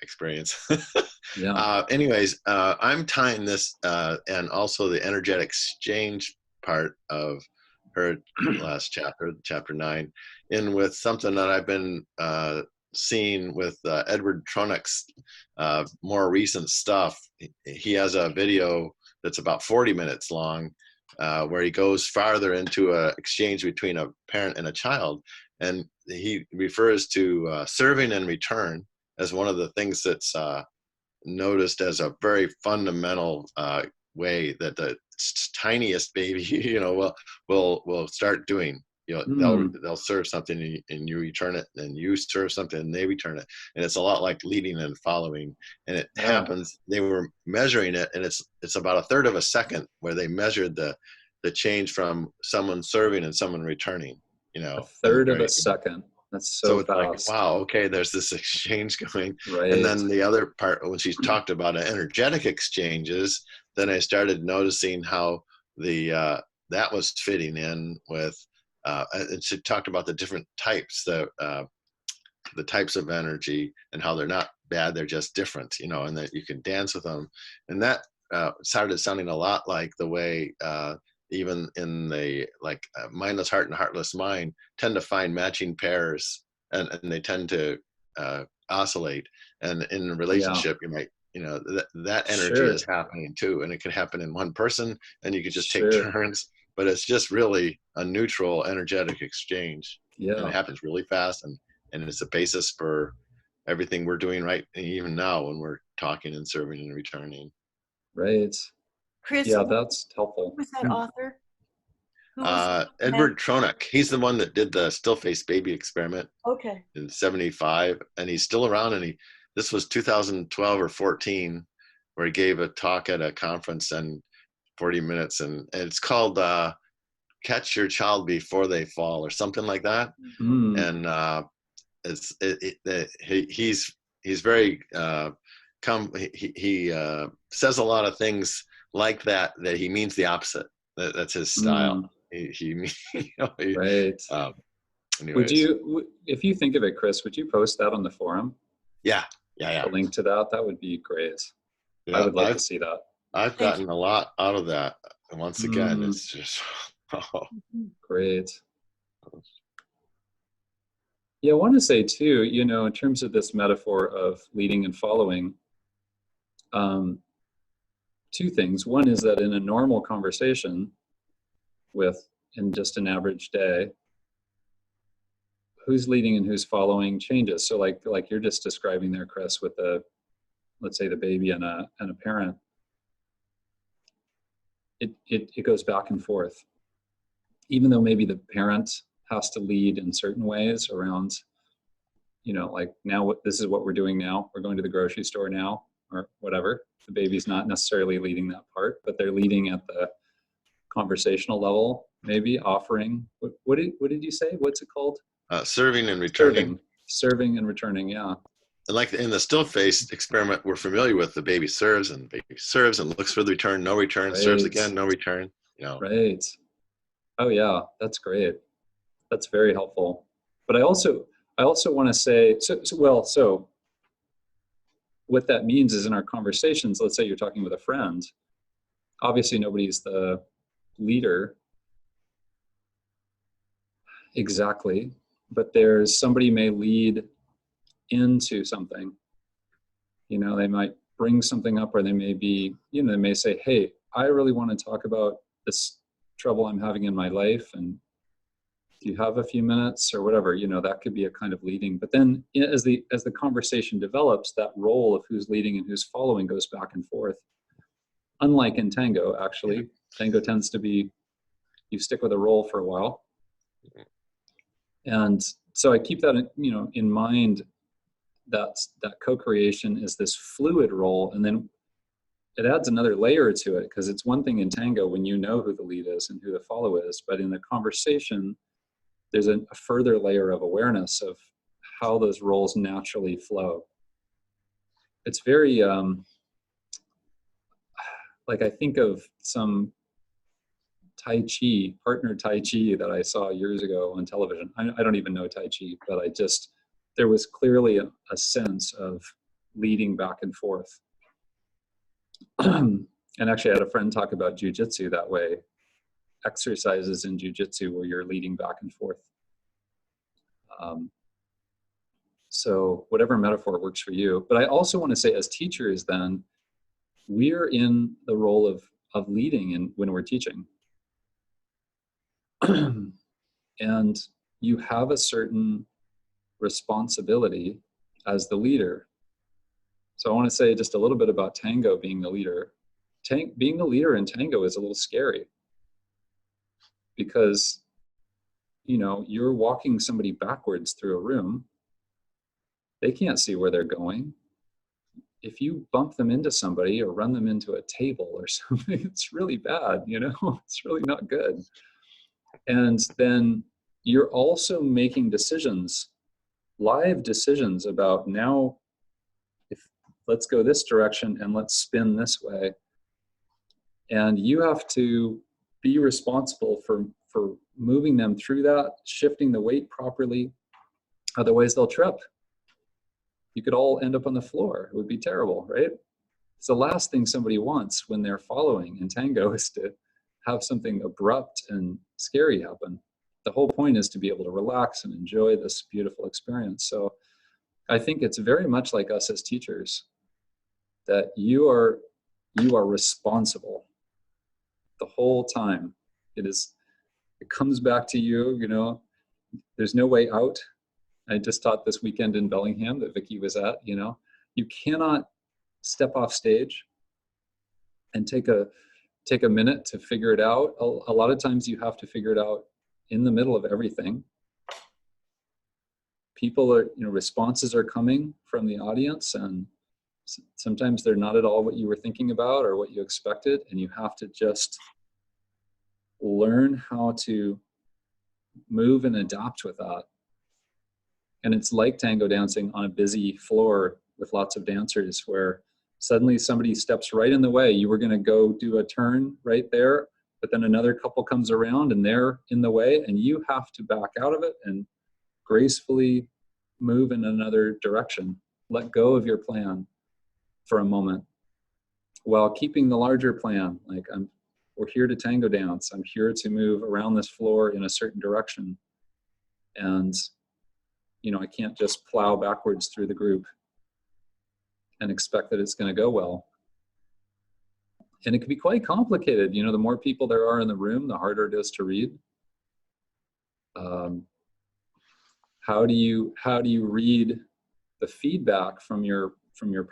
experience. Yeah. Anyways, I'm tying this and also the energetic exchange part of her last chapter, chapter 9, in with something that I've been seeing with Edward Tronick's more recent stuff. He has a video that's about 40 minutes long where he goes farther into an exchange between a parent and a child. And he refers to serving and return as one of the things that's noticed as a very fundamental way that the tiniest baby, will start doing. They'll serve something and you return it, and you serve something and they return it, and it's a lot like leading and following. And it happens. They were measuring it, and it's about a third of a second where they measured the change from someone serving and someone returning. A third of a second. That's so it's fast. like, wow, okay, there's this exchange going. Right. And then the other part, when she talked about energetic exchanges, then I started noticing how that was fitting in with, and she talked about the different types, the types of energy, and how they're not bad, they're just different, and that you can dance with them. And that started sounding a lot like the way even in the mindless heart and heartless mind tend to find matching pairs, and they tend to oscillate. And in a relationship, you might, that energy is happening too, and it could happen in one person, and you could just take turns. But it's just really a neutral, energetic exchange. Yeah, and it happens really fast, and it's a basis for everything we're doing right even now when we're talking and serving and returning. Right. Chris, yeah, that's helpful. Who was that author? Edward Tronick. He's the one that did the still-faced baby experiment. Okay. In 1975, and he's still around. And this was 2012 or 14, where he gave a talk at a conference and 40 minutes, and it's called "Catch Your Child Before They Fall" or something like that. Mm. And he's very he says a lot of things like that he means the opposite. That's his style. Right. Would you, if you think of it, Chris, would you post that on the forum? Yeah. A link to that would be great. Yeah, I would like to see that. I've gotten a lot out of that. And once again, it's just great. Yeah, I want to say too, in terms of this metaphor of leading and following, two things. One is that in a normal conversation in just an average day, who's leading and who's following changes. So like you're just describing there, Chris, with let's say the baby and a parent, it goes back and forth. Even though maybe the parent has to lead in certain ways around, like now this is what we're doing now. We're going to the grocery store now, or whatever. The baby's not necessarily leading that part, but they're leading at the conversational level, maybe offering. What did you say? What's it called? Serving and returning. Serving and returning, yeah. And like in the still-faced experiment, we're familiar with the baby serves and looks for the return, no return, right. Serves again, no return. Right. Oh yeah, that's great. That's very helpful. But I also want to say, so what that means is in our conversations, let's say you're talking with a friend, obviously nobody's the leader exactly, but somebody may lead into something. They might bring something up, or they may be, they may say, hey, I really want to talk about this trouble I'm having in my life, and do you have a few minutes or whatever? That could be a kind of leading. But then as the conversation develops, that role of who's leading and who's following goes back and forth. Unlike in tango, actually, tango tends to be, you stick with a role for a while. And so I keep that in mind, that co-creation is this fluid role, and then it adds another layer to it, because it's one thing in tango when you know who the lead is and who the follow is, but in the conversation, there's a further layer of awareness of how those roles naturally flow. It's very, I think of some partner Tai Chi that I saw years ago on television. I don't even know Tai Chi, but there was clearly a sense of leading back and forth. And actually I had a friend talk about jujitsu that way, exercises in jujitsu where you're leading back and forth. So whatever metaphor works for you. But I also want to say, as teachers, then we're in the role of leading when we're teaching. And you have a certain responsibility as the leader. So I want to say just a little bit about tango being the leader. Being the leader in tango is a little scary because, you know, you're walking somebody backwards through a room. They can't see where they're going. If you bump them into somebody or run them into a table or something, it's really bad, you know, it's really not good. And then you're also making decisions, live decisions about now, if let's go this direction and let's spin this way. And you have to be responsible for moving them through that, shifting the weight properly. Otherwise they'll trip. You could all end up on the floor. It would be terrible, right? It's the last thing somebody wants when they're following in tango is to have something abrupt and scary happen. The whole point is to be able to relax and enjoy this beautiful experience. So I think it's very much like us as teachers, that you are responsible the whole time. It comes back to you, you know, there's no way out. I just taught this weekend in Bellingham that Vicky was at, you know, you cannot step off stage and take a minute to figure it out. A lot of times you have to figure it out in the middle of everything. People are, you know, responses are coming from the audience, and sometimes they're not at all what you were thinking about or what you expected, and you have to just learn how to move and adapt with that. And it's like tango dancing on a busy floor with lots of dancers where suddenly somebody steps right in the way. You were going to go do a turn right there, but then another couple comes around and they're in the way, and you have to back out of it and gracefully move in another direction. Let go of your plan for a moment while keeping the larger plan. Like, we're here to tango dance. I'm here to move around this floor in a certain direction. And, you know, I can't just plow backwards through the group and expect that it's going to go well. And it can be quite complicated. You know, the more people there are in the room, the harder it is to read. How do you read the feedback from your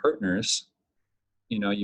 partners? You know, you